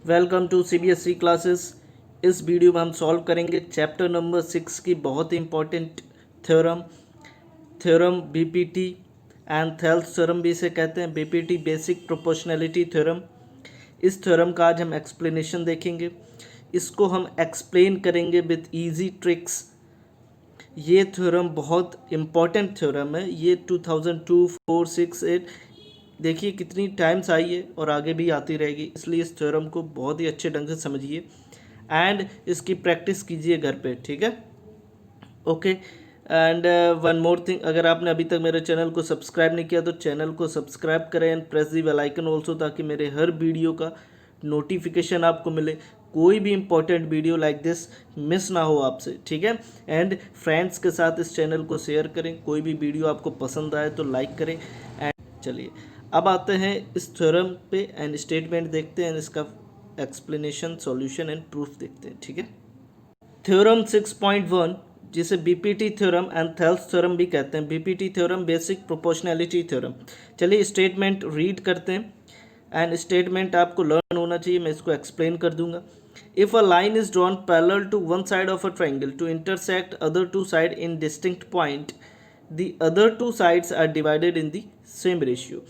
Welcome to CBSE classes. इस video में हम सॉल्व करेंगे चैप्टर नंबर 6 की बहुत ही important theorem theorem BPT and Thales theorem भी इसे कहते हैं, बीपीटी बेसिक प्रोपोर्शनैलिटी थ्योरम। इस थ्योरम का आज हम एक्सप्लेनेशन देखेंगे। इसको हम एक्सप्लेन करेंगे विद इजी ट्रिक्स। ये थ्योरम बहुत इम्पॉर्टेंट थ्योरम है। ये 2002, 4, 6, 8 देखिए कितनी टाइम्स आई है और आगे भी आती रहेगी, इसलिए इस थ्योरम को बहुत ही अच्छे ढंग से समझिए एंड इसकी प्रैक्टिस कीजिए घर पे, ठीक है। Okay, and one more thing, अगर आपने अभी तक मेरे चैनल को सब्सक्राइब नहीं किया तो चैनल को सब्सक्राइब करें and press the bell icon also, ताकि मेरे हर वीडियो का नोटिफिकेशन आपको मिले। कोई भी important video like this miss ना हो आपसे, ठीक है। एंड फ्रेंड्स के साथ इस चैनल को शेयर करें। कोई भी वीडियो आपको पसंद आए तो लाइक करें। एंड चलिए अब आते हैं इस थ्योरम पे एंड स्टेटमेंट देखते हैं, इसका एक्सप्लेनेशन, सॉल्यूशन एंड प्रूफ देखते हैं, ठीक है। थ्योरम 6.1, जिसे BPT theorem and Thales theorem भी कहते हैं, BPT theorem basic proportionality theorem. चलिए स्टेटमेंट रीड करते हैं एंड स्टेटमेंट आपको लर्न होना चाहिए, मैं इसको एक्सप्लेन कर दूंगा। If a line is drawn parallel to one side of a triangle to intersect other two side in distinct point, the other two sides are divided in the same ratio.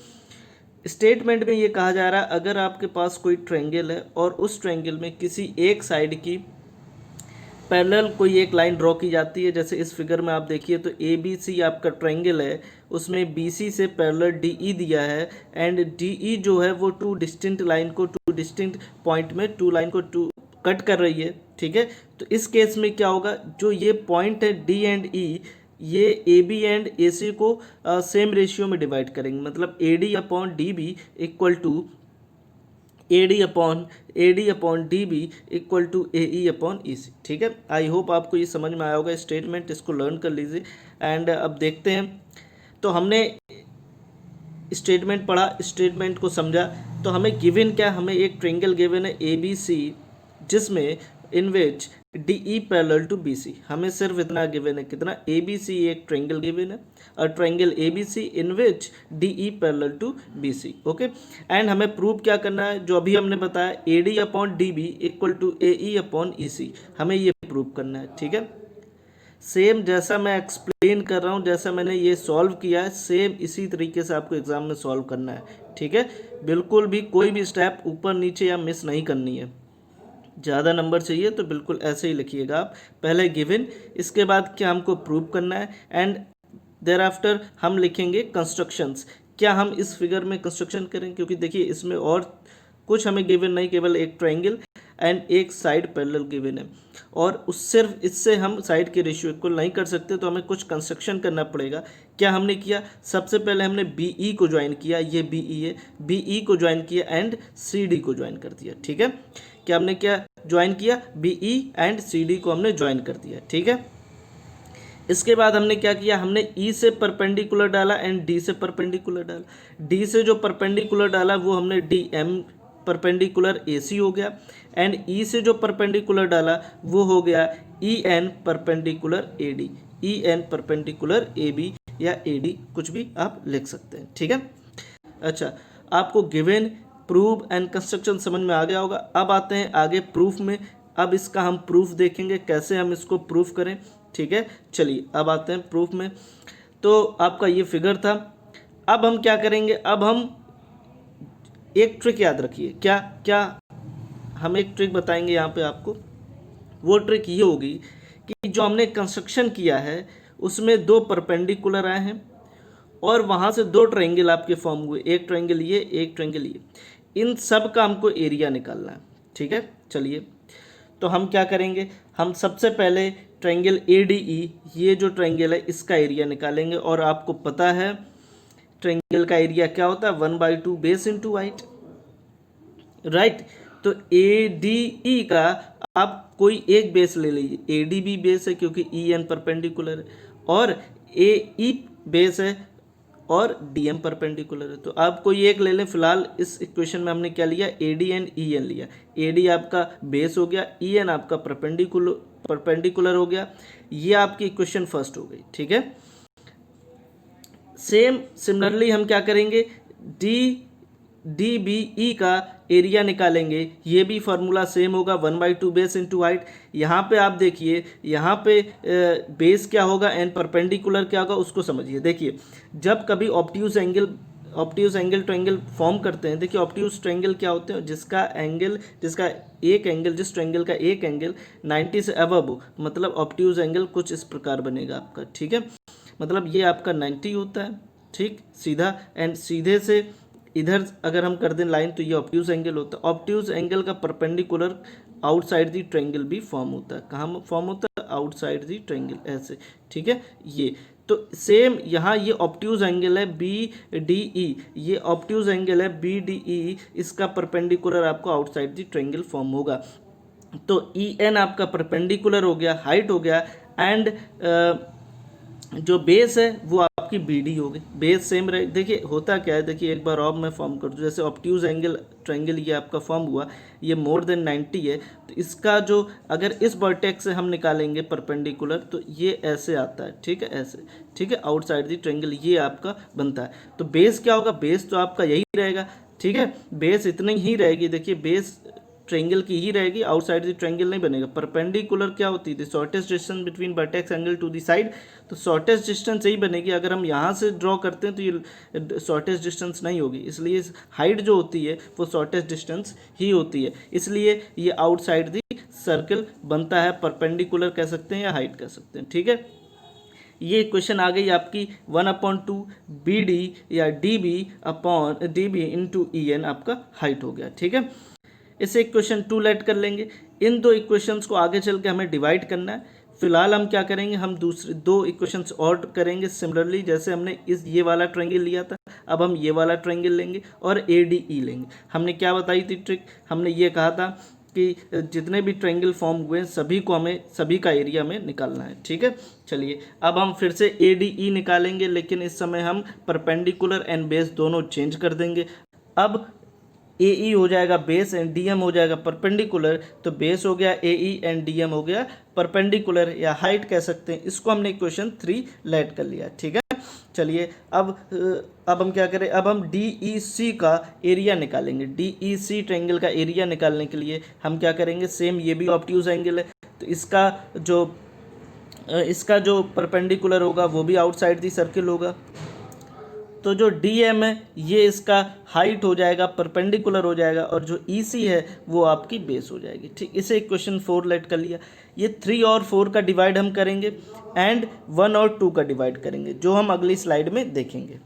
Statement में ये कहा जा रहा है, अगर आपके पास कोई triangle है और उस ट्रायंगल में किसी एक साइड की पैरेलल कोई एक लाइन ड्रॉ की जाती है, जैसे इस फिगर में आप देखिए तो ए बी सी आपका ट्रायंगल है, उसमें बी सी से पैरेलल डी ई दिया है एंड डी ई जो है वो टू डिस्टिंक्ट लाइन को, टू डिस्टिंक्ट पॉइंट में टू लाइन को टू कट कर रही है, ठीक है। तो इस केस में क्या होगा, जो ये पॉइंट है डी एंड ई, ये ए बी एंड ए सी को सेम रेशियो में डिवाइड करेंगे, मतलब A D upon D B equal to A D upon D B equal to A E upon E C, ठीक है। आई होप आपको ये समझ में आया होगा स्टेटमेंट, इसको लर्न कर लीजिए। एंड अब देखते हैं, तो हमने स्टेटमेंट पढ़ा, स्टेटमेंट को समझा, तो हमें गिवन क्या, हमें एक ट्रायंगल गिवन है ए बी सी, जिसमें in which D E parallel to B C. हमें सिर्फ इतना गिवन है, कितना, ए बी सी एक ट्रायंगल गिवन है, और triangle A B C in which D E parallel to B C, okay. And हमें प्रूव क्या करना है, जो अभी हमने बताया, A D upon D B equal to A E upon E C, हमें ये प्रूव करना है, ठीक है। सेम जैसा मैं एक्सप्लेन कर रहा हूँ, जैसा मैंने ये सॉल्व किया है, सेम इसी तरीके से आपको एग्जाम में सॉल्व करना है, ठीक है। बिल्कुल भी कोई भी स्टेप ऊपर नीचे या मिस नहीं करनी है। ज़्यादा नंबर चाहिए तो बिल्कुल ऐसे ही लिखिएगा आप, पहले गिवन, इसके बाद क्या हमको प्रूव करना है, एंड देयर आफ्टर हम लिखेंगे कंस्ट्रक्शंस। क्या हम इस फिगर में कंस्ट्रक्शन करें, क्योंकि देखिए इसमें और कुछ हमें गिवन नहीं, केवल एक ट्रायंगल एंड एक साइड पैरेलल गिवन है, और उस सिर्फ इससे हम साइड के रेशियो इक्वल नहीं कर सकते, तो हमें कुछ कंस्ट्रक्शन करना पड़ेगा। क्या हमने किया, सबसे पहले हमने बी ई को ज्वाइन किया, ये बी ई है, बी ई को ज्वाइन किया एंड सी डी को ज्वाइन कर दिया, ठीक है। क्या हमने क्या ज्वाइन किया, B E and C D को हमने ज्वाइन कर दिया, ठीक है। इसके बाद हमने क्या किया, हमने ई से परपेंडिकुलर डाला एंड डी से परपेंडिकुलर डाला। डी से जो परपेंडिकुलर डाला वो हमने डी एम परपेंडिकुलर ए सी हो गया, एंड ई से जो परपेंडिकुलर डाला वो हो गया E N perpendicular A D, E N perpendicular A B या ए डी, कुछ भी आप लिख सकते हैं, ठीक है। अच्छा, आपको गिवन, प्रूव एंड कंस्ट्रक्शन समझ में आ गया होगा। अब आते हैं आगे प्रूफ में। अब इसका हम प्रूफ देखेंगे, कैसे हम इसको प्रूफ करें, ठीक है। चलिए अब आते हैं प्रूफ में। तो आपका ये फिगर था। अब हम क्या करेंगे, अब हम एक ट्रिक याद रखिए, क्या क्या हम एक ट्रिक बताएंगे यहाँ पे आपको। वो ट्रिक ये होगी कि जो हमने कंस्ट्रक्शन किया है उसमें दो परपेंडिकुलर आए हैं और वहाँ से दो ट्रायंगल आपके फॉर्म हुए, एक ट्रायंगल ये, एक ट्रायंगल ये, इन सब का हमको एरिया निकालना है, ठीक है। चलिए तो हम क्या करेंगे, हम सबसे पहले ट्रायंगल ए डी ई, ये जो ट्रायंगल है इसका एरिया निकालेंगे, और आपको पता है ट्रायंगल का एरिया क्या होता है, 1/2 बेस इंटू हाइट, राइट। तो ए डी ई का आप कोई एक बेस ले लीजिए, ए डी बी बेस है क्योंकि ई एन परपेंडिकुलर है, और ए ई बेस है और डी एम परपेंडिकुलर है, तो आप कोई एक ले लें। फिलहाल इस इक्वेशन में हमने क्या लिया, A D and E N लिया। ए डी आपका बेस हो गया, ई एन आपका परपेंडिकुलर हो गया। ये आपकी इक्वेशन फर्स्ट हो गई, ठीक है। सेम सिमिलरली हम क्या करेंगे, डी डी बी ई का एरिया निकालेंगे, ये भी फार्मूला सेम होगा, 1/2 बेस इंटू हाइट। यहाँ पे आप देखिए, यहाँ पे बेस क्या होगा एंड परपेंडिकुलर क्या होगा उसको समझिए। देखिए जब कभी ऑब्ट्यूज एंगल ट्रायंगल फॉर्म करते हैं, देखिए ऑब्ट्यूज ट्रायंगल क्या होते हैं, जिस ट्रायंगल का एक एंगल 90 से अबव हो, मतलब ऑब्ट्यूज एंगल कुछ इस प्रकार बनेगा आपका, ठीक है। मतलब ये आपका 90 होता है, ठीक, सीधा, एंड सीधे से इधर अगर हम कर दें लाइन तो ये ऑब्ट्यूज एंगल होता है। ऑब्ट्यूज एंगल का परपेंडिकुलर आउटसाइड दी ट्रायंगल भी फॉर्म होता है। कहाँ फॉर्म होता है? आउटसाइड दी ट्रायंगल, ऐसे, ठीक है। ये तो सेम यहाँ ये ऑब्ट्यूज एंगल है बी डी ई, ये ऑब्ट्यूज एंगल है बी डी ई, इसका परपेंडिकुलर आपको आउटसाइड दी ट्रायंगल फॉर्म होगा। तो ई एन आपका परपेंडिकुलर हो गया, हाइट हो गया, एंड जो बेस है वो आपकी बी डी होगी, बेस सेम रहे। देखिए होता क्या है, देखिए एक बार और मैं फॉर्म कर दूँ, जैसे ऑब्ट्यूज एंगल ट्रायंगल ये आपका फॉर्म हुआ, ये मोर देन 90 है, तो इसका जो अगर इस वर्टेक्स से हम निकालेंगे परपेंडिकुलर तो ये ऐसे आता है, ठीक है, ऐसे, ठीक है, आउटसाइड दी ट्रायंगल ये आपका बनता है। तो बेस क्या होगा? बेस तो आपका यही रहेगा, ठीक है, बेस इतनी ही रहेगी। देखिए बेस ट्रायंगल की ही रहेगी, आउटसाइड दी ट्रायंगल नहीं बनेगा। परपेंडिकुलर क्या होती थी? Shortest distance between vertex angle to the side, तो शॉर्टेस्ट डिस्टेंस यही बनेगी। अगर हम यहाँ से ड्रॉ करते हैं तो ये शॉर्टेस्ट डिस्टेंस नहीं होगी, इसलिए हाइट जो होती है वो शॉर्टेस्ट डिस्टेंस ही होती है, इसलिए ये आउटसाइड दी सर्कल बनता है। परपेंडिकुलर कह सकते हैं या हाइट कह सकते हैं, ठीक है। ये इक्वेशन आ गई आपकी 1/2 बी डी या D B upon D B into E N आपका हाइट हो गया, ठीक है। इसे इक्वेशन 2 लेट कर लेंगे। इन दो इक्वेशंस को आगे चल के हमें डिवाइड करना है। फिलहाल हम क्या करेंगे, हम दूसरे दो इक्वेशंस और करेंगे सिमिलरली, जैसे हमने ये वाला ट्रायंगल लिया था, अब हम ये वाला ट्रायंगल लेंगे और ए डी ई लेंगे। हमने क्या बताई थी ट्रिक? हमने ये कहा था कि जितने भी ट्रायंगल फॉर्म हुए सभी को हमें सभी का एरिया में निकालना है, ठीक है। चलिए अब हम फिर से ए डी ई निकालेंगे, लेकिन इस समय हम परपेंडिकुलर एंड बेस दोनों चेंज कर देंगे। अब ए ई हो जाएगा बेस एंड डी एम हो जाएगा परपेंडिकुलर, तो बेस हो गया ए ई एंड डी एम हो गया परपेंडिकुलर या हाइट कह सकते हैं। इसको हमने इक्वेशन 3 लेट कर लिया, ठीक है। चलिए अब हम क्या करें, अब हम डी ई सी का एरिया निकालेंगे। डी ई सी ट्रायंगल का एरिया निकालने के लिए हम क्या करेंगे, सेम ये भी ऑब्ट्यूज एंगल है, तो इसका जो परपेंडिकुलर होगा वो भी आउटसाइड दी सर्किल होगा। तो जो डी एम है ये इसका हाइट हो जाएगा, परपेंडिकुलर हो जाएगा, और जो ई सी है वो आपकी बेस हो जाएगी, ठीक। इसे इक्वेशन 4 लेट कर लिया। ये 3 और 4 का डिवाइड हम करेंगे एंड 1 और 2 का डिवाइड करेंगे, जो हम अगली स्लाइड में देखेंगे।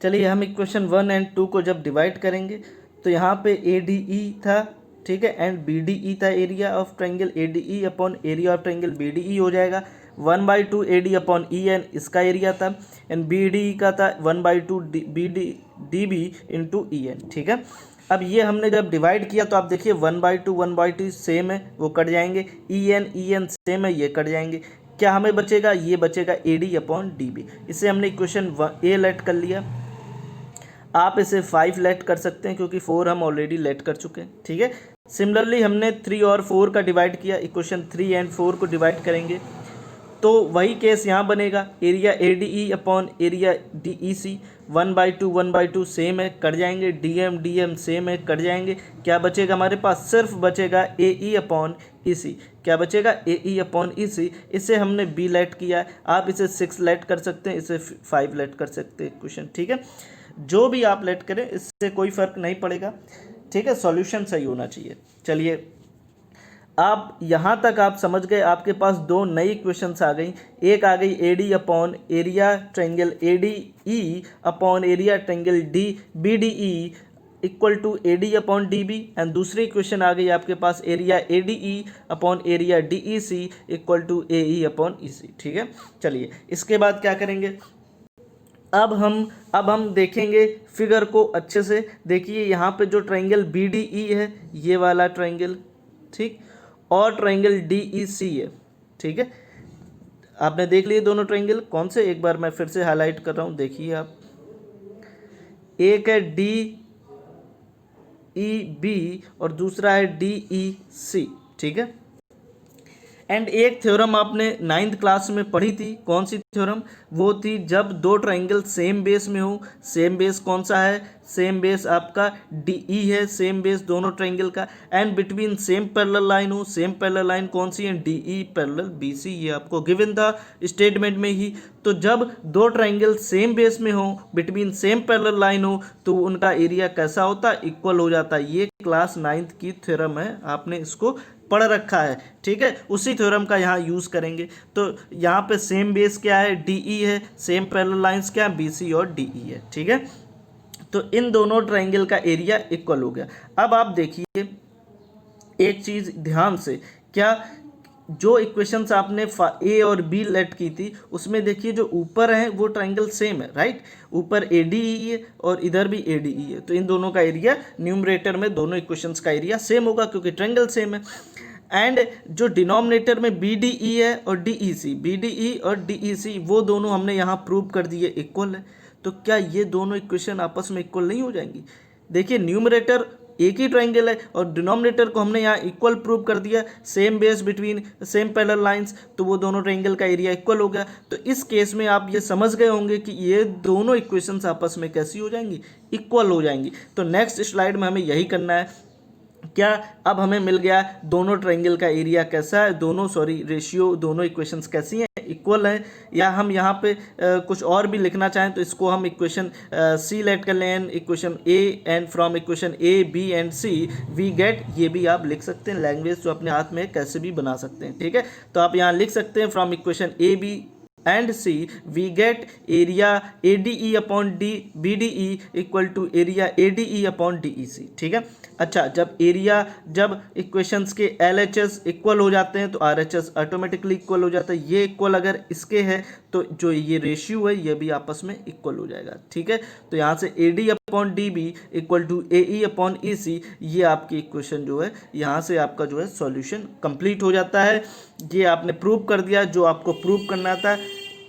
चलिए हम इक्वेशन 1 एंड 2 को जब डिवाइड करेंगे तो यहाँ पे ए डी ई था, ठीक है, एंड बी डी ई था, area of triangle A D E upon area of triangle B D E हो जाएगा। 1/2 A D upon E N इसका एरिया था, एंड बी डी ई का था 1/2 B D B into E N, ठीक है। अब ये हमने जब डिवाइड किया तो आप देखिए 1/2 सेम है, वो कट जाएंगे, ई एन सेम है, ये कट जाएंगे। क्या हमें बचेगा? ये बचेगा A D upon D B. इसे हमने इक्वेशन ए लेट कर लिया। आप इसे 5 लेट कर सकते हैं क्योंकि 4 हम ऑलरेडी लेट कर चुके हैं, ठीक है। सिमिलरली हमने 3 और 4 का डिवाइड किया, इक्वेशन 3 एंड 4 को डिवाइड करेंगे तो वही केस यहाँ बनेगा, area A D E upon area D E C, 1/2 same है, कट जाएंगे, डी एम सेम है, कट जाएंगे। क्या बचेगा हमारे पास? सिर्फ बचेगा ए ई अपॉन ई सी। क्या बचेगा? ए ई अपॉन ई सी। इसे हमने बी लेट किया है, आप इसे 6 लेट कर सकते हैं, इसे 5 लेट कर सकते हैं क्वेश्चन, ठीक है। जो भी आप लेट करें इससे कोई फ़र्क नहीं पड़ेगा, ठीक है, सॉल्यूशन सही होना चाहिए। चलिए आप यहाँ तक आप समझ गए, आपके पास दो नई इक्वेशंस आ गई। एक आ गई A D upon area triangle A D E upon area triangle D B D E equal to A D upon D B, and दूसरी इक्वेशन आ गई आपके पास area A D E upon area D E C equal to A E upon E C, ठीक है। चलिए इसके बाद क्या करेंगे, अब हम देखेंगे फिगर को अच्छे से। देखिए यहाँ पे जो ट्रायंगल बी डी ई है ये वाला ट्रायंगल, ठीक, और ट्रायंगल डी ई सी है, ठीक है। आपने देख लिए दोनों ट्रायंगल कौन से, एक बार मैं फिर से हाईलाइट कर रहा हूँ, देखिए आप, एक है डी ई बी और दूसरा है डी ई सी, ठीक है। एंड एक थ्योरम आपने 9th क्लास में पढ़ी थी, कौन सी थ्योरम? वो थी जब दो ट्राइंगल सेम बेस में हो। सेम बेस कौन सा है? सेम बेस आपका DE है, सेम बेस दोनों ट्राइंगल का, and between same parallel line हो। सेम पैरेलल लाइन कौन सी है? DE parallel BC। ये आपको गिवन था स्टेटमेंट में ही। तो जब दो ट्राइंगल सेम बेस में हो, बिटवीन सेम पैरेलल लाइन हो, तो उनका एरिया कैसा होता है? इक्वल हो जाता है। ये क्लास 9th की थ्योरम है, आपने इसको पढ़ रखा है, ठीक है। उसी थ्योरम का यहाँ यूज़ करेंगे। तो यहाँ पे सेम बेस क्या है? DE है, सेम पैरेलल लाइंस क्या है? BC और DE है, ठीक है। तो इन दोनों ट्राइंगल का एरिया इक्वल हो गया। अब आप देखिए एक चीज़ ध्यान से, क्या जो इक्वेशंस आपने A और B लेट की थी, उसमें देखिए जो ऊपर है वो ट्राइंगल सेम है, राइट। ऊपर ADE है और इधर भी ADE है, तो इन दोनों का एरिया न्यूमरेटर में दोनों इक्वेशंस का एरिया सेम होगा क्योंकि ट्राइंगल सेम है। एंड जो डिनोमिनेटर में BDE है और DEC, BDE और DEC वो दोनों हमने यहाँ प्रूव कर दिए इक्वल है। तो क्या ये दोनों इक्वेशन आपस में इक्वल नहीं हो जाएंगी? देखिए न्यूमरेटर एक ही ट्राइंगल है और डिनोमिनेटर को हमने यहाँ इक्वल प्रूव कर दिया, same base between same parallel lines, तो वो दोनों ट्राइंगल का एरिया इक्वल हो गया। तो इस केस में आप ये समझ गए होंगे कि ये दोनों इक्वेशंस आपस में कैसी हो जाएंगी? इक्वल हो जाएंगी। तो नेक्स्ट स्लाइड में हमें यही करना है। क्या अब हमें मिल गया दोनों ट्राइंगल का एरिया कैसा है, रेशियो दोनों इक्वेशंस कैसी हैं? इक्वल है। या हम यहाँ पे कुछ और भी लिखना चाहें तो इसको हम इक्वेशन C लेट कर लें, equation A, and from equation A, B and C we get, ये भी आप लिख सकते हैं। लैंग्वेज जो अपने हाथ में कैसे भी बना सकते हैं, ठीक है। तो आप यहाँ लिख सकते हैं from equation A, B and C we get area ADE upon BDE equal to area ADE upon DEC, ठीक है। अच्छा, जब इक्वेशंस के LHS इक्वल हो जाते हैं तो RHS ऑटोमेटिकली इक्वल हो जाता है। ये इक्वल अगर इसके है तो जो ये रेशियो है ये भी आपस में इक्वल हो जाएगा, ठीक है। तो यहाँ से AD upon DB equal to AE upon EC, ये आपकी इक्वेशन जो है यहाँ से आपका जो है सॉल्यूशन कंप्लीट हो जाता है। ये आपने प्रूव कर दिया जो आपको प्रूव करना था।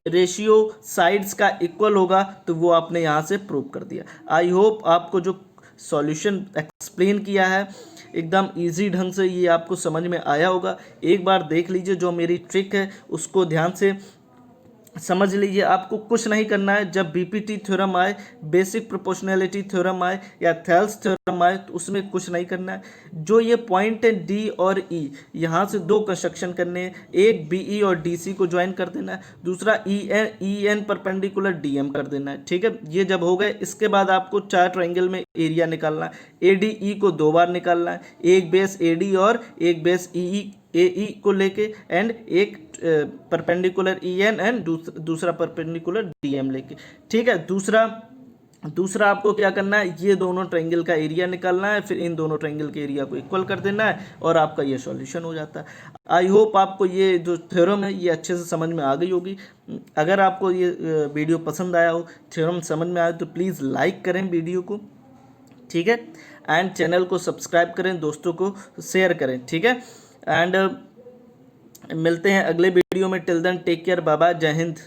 रेशियो साइड्स का इक्वल होगा तो वो आपने यहाँ से प्रूव कर दिया। आई होप आपको जो सॉल्यूशन एक्सप्लेन किया है एकदम इजी ढंग से ये आपको समझ में आया होगा। एक बार देख लीजिए, जो मेरी ट्रिक है उसको ध्यान से समझ लीजिए। आपको कुछ नहीं करना है। जब BPT थ्योरम आए, बेसिक प्रोपोर्शनैलिटी थ्योरम आए या थेल्स थ्योरम आए, तो उसमें कुछ नहीं करना है। जो ये पॉइंट है D और E, यहाँ से दो कंस्ट्रक्शन करने हैं। एक BE और DC को ज्वाइन कर देना है, दूसरा EN परपेंडिकुलर DM कर देना है, ठीक है। ये जब हो गए, इसके बाद आपको चार ट्राइंगल में एरिया निकालना है। ADE को 2 बार निकालना है, एक बेस AD और एक बेस AE को लेके, एंड एक परपेंडिकुलर EN एंड दूसरा परपेंडिकुलर DM लेके, ठीक है। दूसरा आपको क्या करना है? ये दोनों ट्रायंगल का एरिया निकालना है, फिर इन दोनों ट्रायंगल के एरिया को इक्वल कर देना है और आपका ये सॉल्यूशन हो जाता है। आई होप आपको ये जो थ्योरम है ये अच्छे से समझ में आ गई होगी। अगर आपको ये वीडियो पसंद आया हो, थ्योरम समझ में आया तो प्लीज़ लाइक करें वीडियो को, ठीक है, एंड चैनल को सब्सक्राइब करें, दोस्तों को शेयर करें, ठीक है। एंड मिलते हैं अगले वीडियो में। Till then take care, bye bye, जय हिंद।